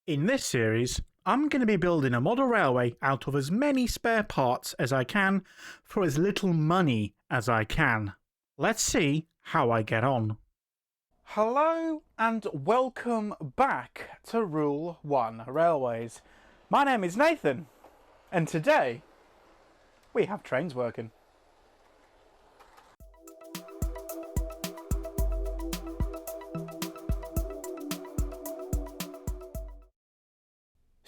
In this series, I'm going to be building a model railway out of as many spare parts as I can for as little money as I can. Let's see how I get on. Hello and welcome back to Rule 1 Railways. My name is Nathan and today we have trains working.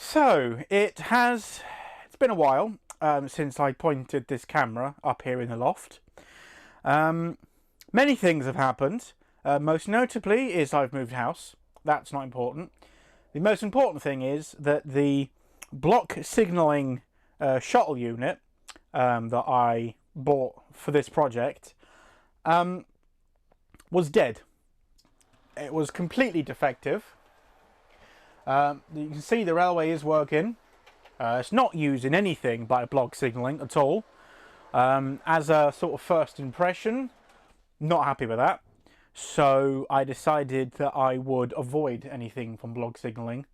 So it's been a while since I pointed this camera up here in the loft. Many things have happened. Most notably is I've moved house. That's not important. The most important thing is that the block signalling shuttle unit that I bought for this project was dead. It was completely defective. You can see the railway is working. It's not using anything by block signalling at all. As a sort of first impression, not happy with that. So I decided that I would avoid anything from block signalling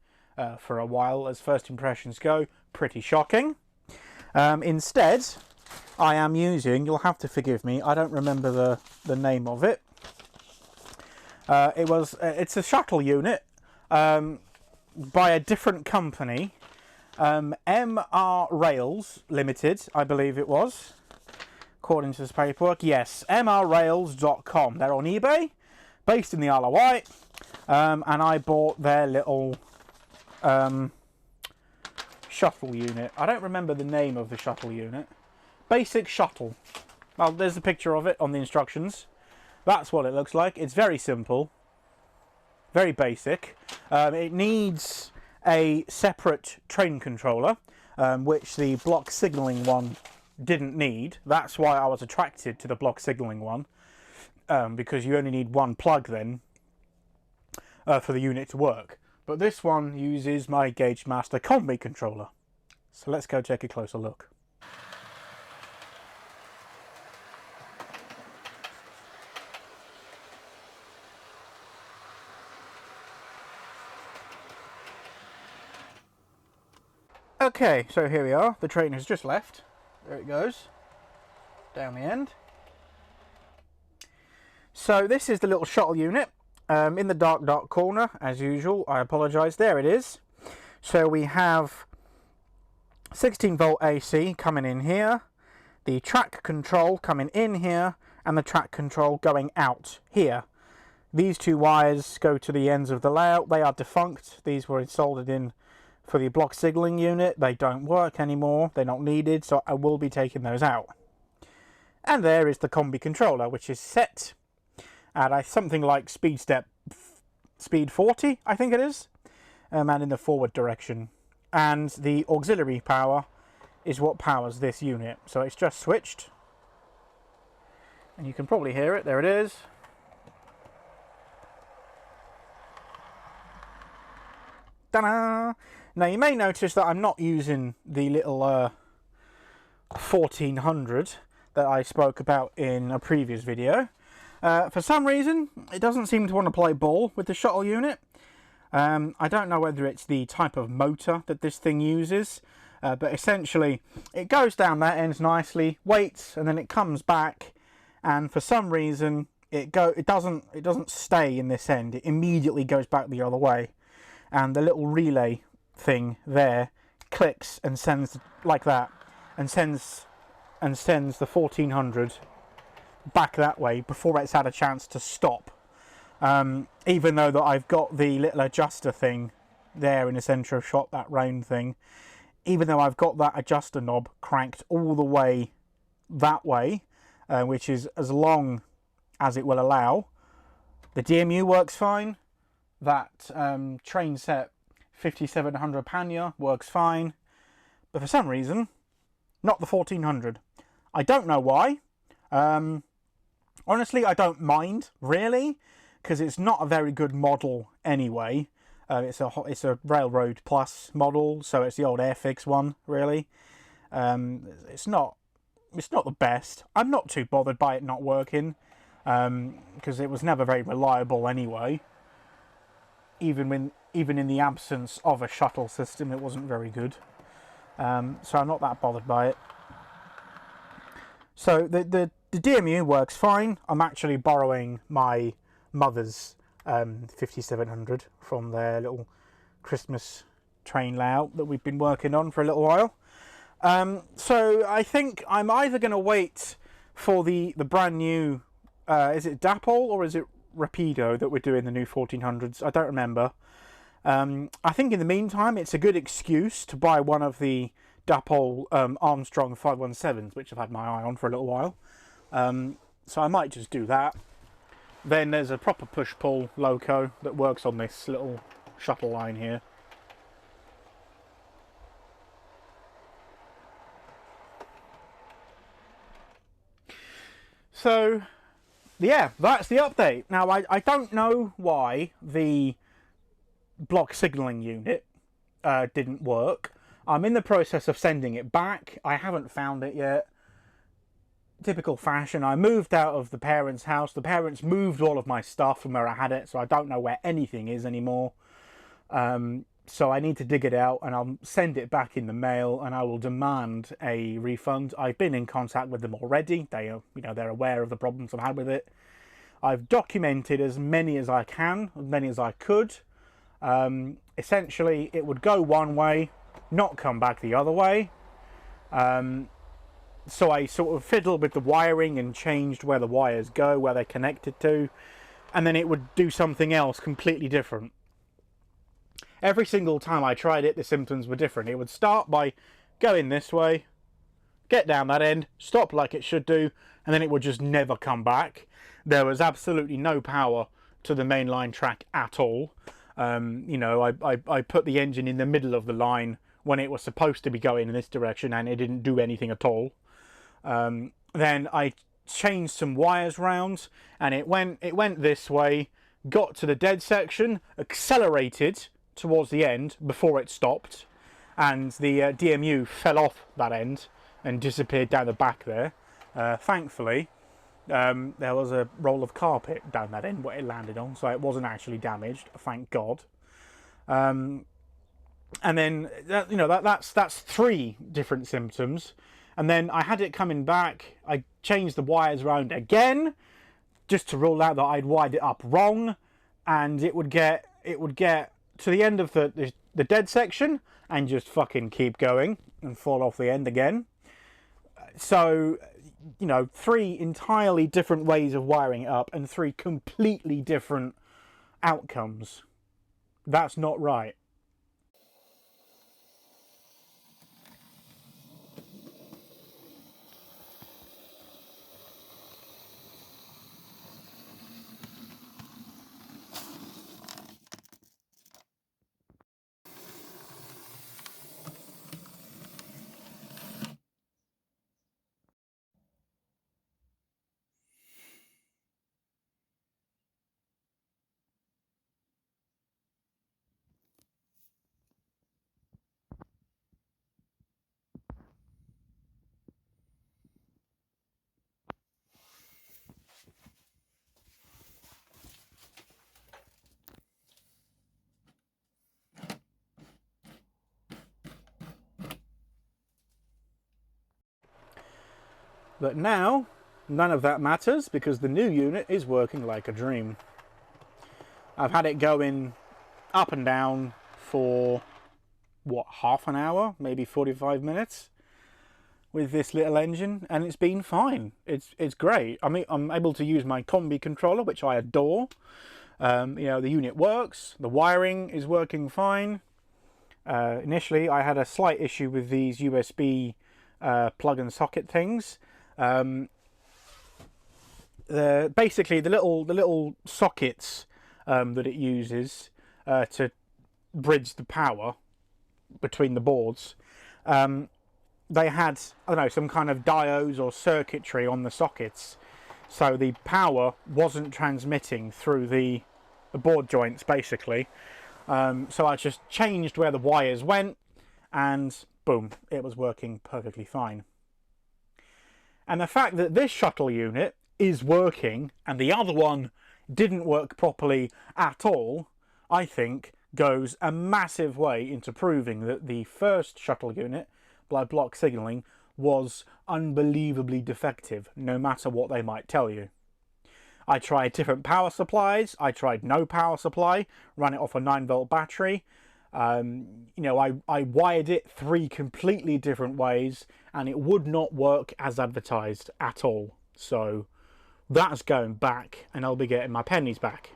for a while, as first impressions go. Pretty shocking. Instead, I am using, you'll have to forgive me, I don't remember the name of it. It's a shuttle unit. By a different company, MR Rails Limited, I believe it was, according to this paperwork. Yes, mrrails.com. They're on eBay, based in the Isle of Wight, and I bought their little shuttle unit. I don't remember the name of the shuttle unit. Basic shuttle. Well, there's a picture of it on the instructions. That's what it looks like. It's very simple. Very basic. It needs a separate train controller, which the block signalling one didn't need. That's why I was attracted to the block signalling one, because you only need one plug then for the unit to work. But this one uses my Gauge Master Combi controller. So let's go take a closer look. Okay, so here we are. The train has just left. There it goes. Down the end. So this is the little shuttle unit. In the dark corner, as usual. I apologise. There it is. So we have 16 volt AC coming in here. The track control coming in here. And the track control going out here. These two wires go to the ends of the layout. They are defunct. These were soldered in for the block signalling unit. They don't work anymore. They're not needed, so I will be taking those out. And there is the combi controller, which is set at something like speed 40, I think it is, and in the forward direction. And the auxiliary power is what powers this unit. So it's just switched, and you can probably hear it. There it is. Ta-da! Now you may notice that I'm not using the little 1400 that I spoke about in a previous video. For some reason, it doesn't seem to want to play ball with the shuttle unit. I don't know whether it's the type of motor that this thing uses, but essentially it goes down that end nicely, waits, and then it comes back, and for some reason it doesn't stay in this end. It immediately goes back the other way, and the little relay thing there clicks and sends like that, and sends the 1400 back that way before it's had a chance to stop. Even though that I've got the little adjuster thing there in the centre of shot, that round thing, even though I've got that adjuster knob cranked all the way that way, which is as long as it will allow, the DMU works fine. That train set 5700 pannier works fine, but for some reason not the 1400. I don't know why. Honestly, I don't mind really, because it's not a very good model anyway. It's a Railroad Plus model, so it's the old Airfix one really. It's not the best. I'm not too bothered by it not working, because it was never very reliable anyway. Even even in the absence of a shuttle system, it wasn't very good. So I'm not that bothered by it. So the DMU works fine. I'm actually borrowing my mother's 5700 from their little Christmas train layout that we've been working on for a little while. So I think I'm either going to wait for the brand new, is it Dapol or is it Rapido that we're doing the new 1400s? I don't remember. I think in the meantime it's a good excuse to buy one of the Dapol Armstrong 517s, which I've had my eye on for a little while. So I might just do that. Then there's a proper push-pull loco that works on this little shuttle line here. So, yeah, that's the update. Now, I don't know why the block signalling unit didn't work. I'm in the process of sending it back. I haven't found it yet. Typical fashion, I moved out of the parents' house. The parents moved all of my stuff from where I had it, so I don't know where anything is anymore. So I need to dig it out, and I'll send it back in the mail, and I will demand a refund. I've been in contact with them already. They are, they're aware of the problems I've had with it. I've documented as many as I can, as many as I could. Essentially, it would go one way, not come back the other way. So I sort of fiddled with the wiring and changed where the wires go, where they're connected to, and then it would do something else completely different. Every single time I tried it, the symptoms were different. It would start by going this way, get down that end, stop like it should do, and then it would just never come back. There was absolutely no power to the mainline track at all. I put the engine in the middle of the line when it was supposed to be going in this direction, and it didn't do anything at all. Then I changed some wires round, and it went this way, got to the dead section, accelerated towards the end before it stopped, and the DMU fell off that end and disappeared down the back there. Thankfully, there was a roll of carpet down that end where it landed on, so it wasn't actually damaged, thank God. And then that's 3 different symptoms. And then I had it coming back. I changed the wires around again just to rule out that I'd wired it up wrong, and it would get to the end of the dead section and just fucking keep going and fall off the end again. So, 3 entirely different ways of wiring it up and 3 completely different outcomes. That's not right. But now, none of that matters because the new unit is working like a dream. I've had it going up and down for, half an hour, maybe 45 minutes with this little engine, and it's been fine. It's great. I mean, I'm able to use my combi controller, which I adore. The unit works. The wiring is working fine. Initially, I had a slight issue with these USB plug and socket things. Basically the little sockets that it uses to bridge the power between the boards, they had, I don't know, some kind of diodes or circuitry on the sockets, so the power wasn't transmitting through the board joints basically. So I just changed where the wires went, and boom, it was working perfectly fine. And the fact that this shuttle unit is working and the other one didn't work properly at all, I think goes a massive way into proving that the first shuttle unit by block signalling was unbelievably defective, no matter what they might tell you. I tried different power supplies. I tried no power supply, ran it off a 9-volt battery. You know, I wired it 3 completely different ways, and it would not work as advertised at all. So that's going back, and I'll be getting my pennies back.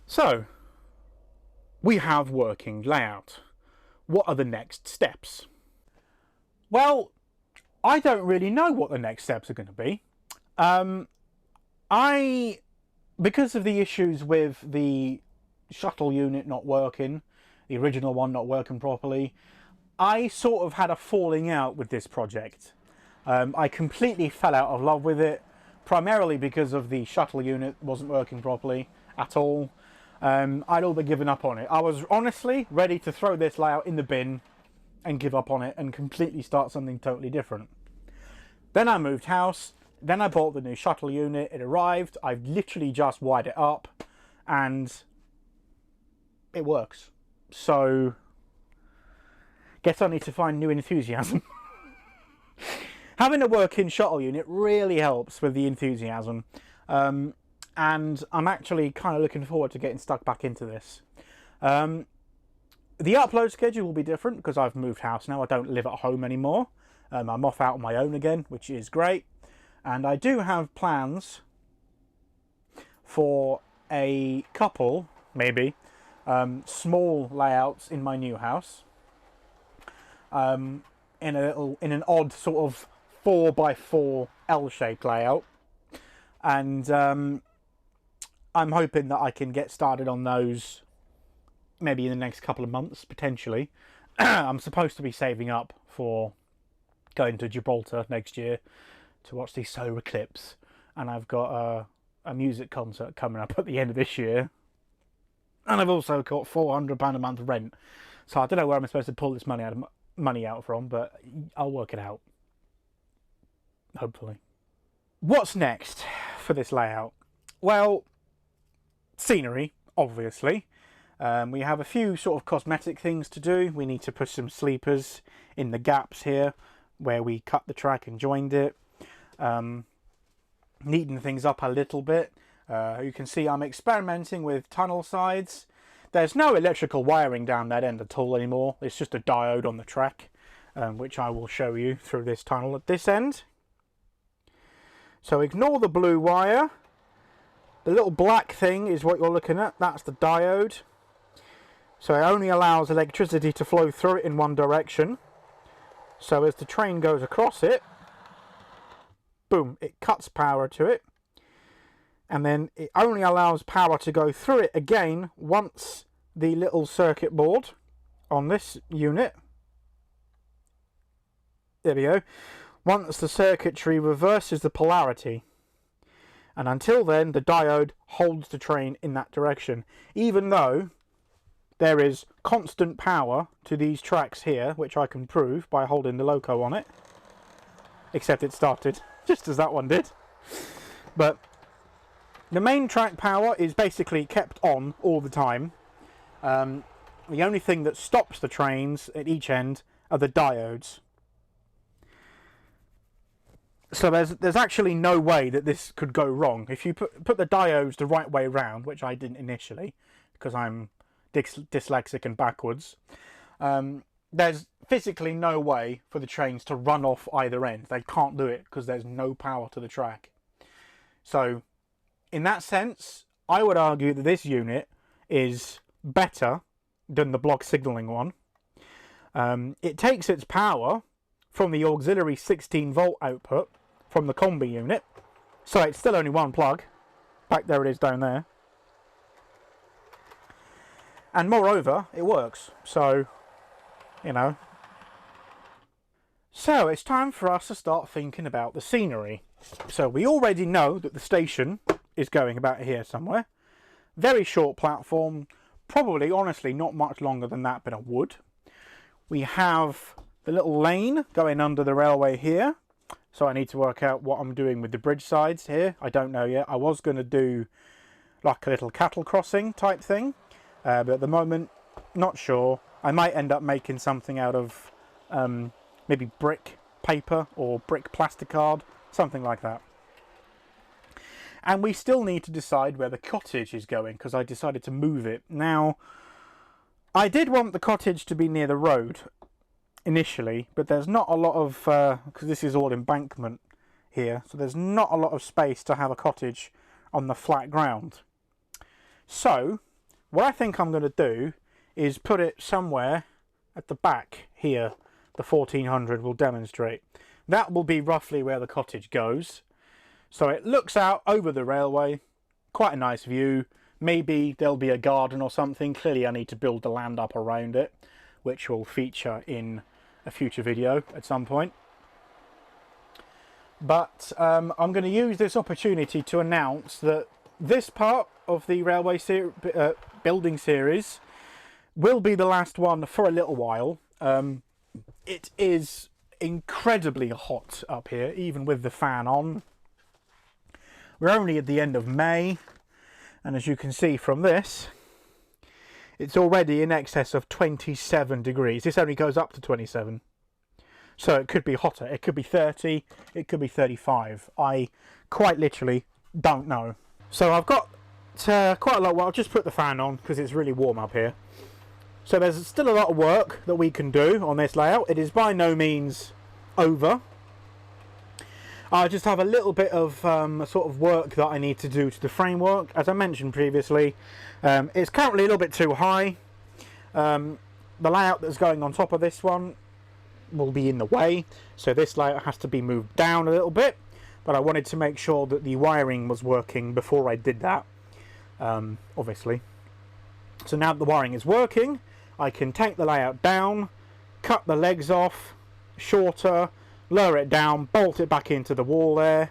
So we have working layout. What are the next steps? Well, I don't really know what the next steps are going to be. Because of the issues with the shuttle unit not working, the original one not working properly, I sort of had a falling out with this project. I completely fell out of love with it, primarily because of the shuttle unit wasn't working properly at all. I'd all but given up on it. I was honestly ready to throw this layout in the bin and give up on it and completely start something totally different. Then I moved house, then I bought the new shuttle unit, it arrived, I've literally just wired it up, and it works. So, guess I need to find new enthusiasm. Having a working shuttle unit really helps with the enthusiasm. And I'm actually kind of looking forward to getting stuck back into this. The upload schedule will be different because I've moved house now. I don't live at home anymore. I'm off out on my own again, which is great. And I do have plans for a couple, maybe, small layouts in my new house. In an odd sort of 4x4 L-shaped layout. And I'm hoping that I can get started on those maybe in the next couple of months, potentially. I'm supposed to be saving up for going to Gibraltar next year to watch the solar eclipse. And I've got a music concert coming up at the end of this year. And I've also got £400 a month rent. So I don't know where I'm supposed to pull this money out from, but I'll work it out. Hopefully. What's next for this layout? Well, scenery, obviously. We have a few sort of cosmetic things to do. We need to put some sleepers in the gaps here where we cut the track and joined it. Neaten things up a little bit. You can see I'm experimenting with tunnel sides. There's no electrical wiring down that end at all anymore. It's just a diode on the track, which I will show you through this tunnel at this end. So ignore the blue wire. The little black thing is what you're looking at. That's the diode. So it only allows electricity to flow through it in one direction. So as the train goes across it, boom, it cuts power to it. And then it only allows power to go through it again once the little circuit board on this unit, there we go, once the circuitry reverses the polarity. And until then, the diode holds the train in that direction. Even though there is constant power to these tracks here, which I can prove by holding the loco on it. Except it started, just as that one did. But the main track power is basically kept on all the time. The only thing that stops the trains at each end are the diodes. So there's actually no way that this could go wrong. If you put the diodes the right way round, which I didn't initially, because I'm dyslexic and backwards, there's physically no way for the trains to run off either end. They can't do it because there's no power to the track. So in that sense, I would argue that this unit is better than the block signalling one. It takes its power from the auxiliary 16-volt output from the combi unit. So it's still only one plug. Back there it is down there. And moreover, it works. So, you know. So it's time for us to start thinking about the scenery. So we already know that the station is going about here somewhere. Very short platform. Probably, honestly, not much longer than that, but a wood. We have the little lane going under the railway here. So I need to work out what I'm doing with the bridge sides here. I don't know yet. I was going to do like a little cattle crossing type thing, but at the moment, not sure. I might end up making something out of maybe brick paper or brick plasticard, something like that. And we still need to decide where the cottage is going, because I decided to move it. Now, I did want the cottage to be near the road initially, but there's not a lot of, because this is all embankment here, so there's not a lot of space to have a cottage on the flat ground. So, what I think I'm going to do is put it somewhere at the back here. The 1400 will demonstrate. That will be roughly where the cottage goes. So it looks out over the railway, quite a nice view. Maybe there'll be a garden or something. Clearly I need to build the land up around it, which will feature in a future video at some point. But I'm going to use this opportunity to announce that this part of the railway building series will be the last one for a little while. It is incredibly hot up here, even with the fan on. We're only at the end of May, and as you can see from this, it's already in excess of 27 degrees. This only goes up to 27. So it could be hotter. It could be 30. It could be 35. I quite literally don't know. So I've got quite a lot. Well, I'll just put the fan on because it's really warm up here. So there's still a lot of work that we can do on this layout. It is by no means over. I just have a little bit of sort of work that I need to do to the framework. As I mentioned previously, it's currently a little bit too high. The layout that's going on top of this one will be in the way, so this layout has to be moved down a little bit, but I wanted to make sure that the wiring was working before I did that, obviously. So now that the wiring is working, I can take the layout down, cut the legs off, shorter, lower it down, bolt it back into the wall there,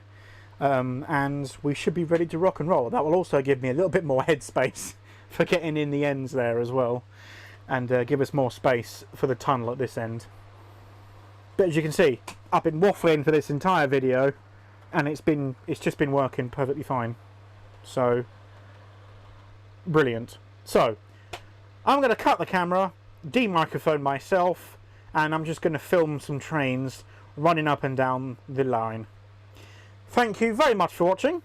and we should be ready to rock and roll. That will also give me a little bit more headspace for getting in the ends there as well, and give us more space for the tunnel at this end. But as you can see, I've been waffling for this entire video, and it's just been working perfectly fine. So brilliant. So I'm going to cut the camera, de-microphone myself, and I'm just going to film some trains running up and down the line. Thank you very much for watching.